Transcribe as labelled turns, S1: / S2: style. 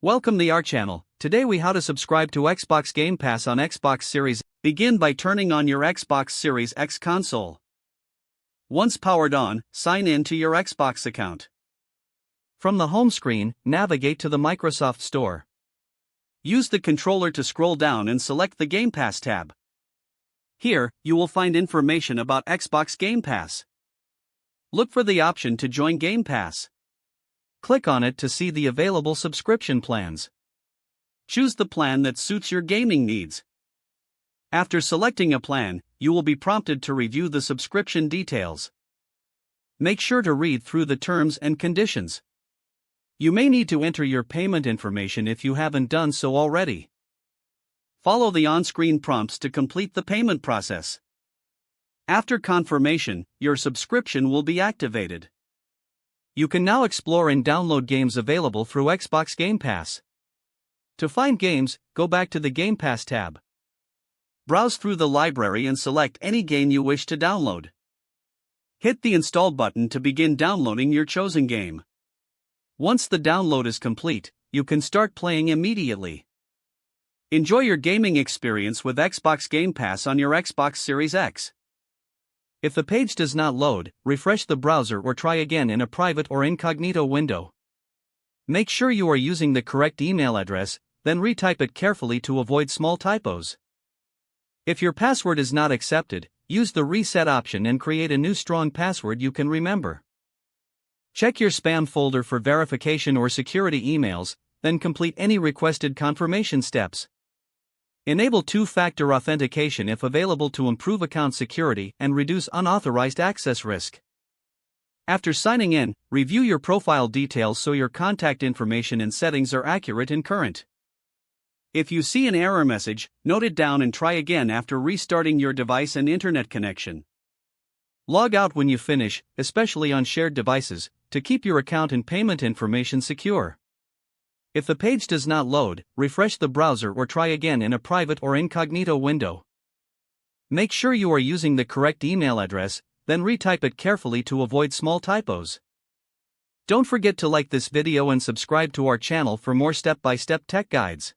S1: Welcome to our channel. Today we how to subscribe to Xbox Game Pass on Xbox Series. Begin by turning on your Xbox Series X console. Once powered on, sign in to your Xbox account. From the home screen, navigate to the Microsoft Store. Use the controller to scroll down and select the Game Pass tab. Here, you will find information about Xbox Game Pass. Look for the option to join Game Pass. Click on it to see the available subscription plans. Choose the plan that suits your gaming needs. After selecting a plan, you will be prompted to review the subscription details. Make sure to read through the terms and conditions. You may need to enter your payment information if you haven't done so already. Follow the on-screen prompts to complete the payment process. After confirmation, your subscription will be activated. You can now explore and download games available through Xbox Game Pass. To find games, go back to the Game Pass tab. Browse through the library and select any game you wish to download. Hit the Install button to begin downloading your chosen game. Once the download is complete, you can start playing immediately. Enjoy your gaming experience with Xbox Game Pass on your Xbox Series X. If the page does not load, refresh the browser or try again in a private or incognito window. Make sure you are using the correct email address, then retype it carefully to avoid small typos. If your password is not accepted, use the reset option and create a new strong password you can remember. Check your spam folder for verification or security emails, then complete any requested confirmation steps. Enable two-factor authentication if available to improve account security and reduce unauthorized access risk. After signing in, review your profile details so your contact information and settings are accurate and current. If you see an error message, note it down and try again after restarting your device and internet connection. Log out when you finish, especially on shared devices, to keep your account and payment information secure. If the page does not load, refresh the browser or try again in a private or incognito window. Make sure you are using the correct email address, then retype it carefully to avoid small typos. Don't forget to like this video and subscribe to our channel for more step-by-step tech guides.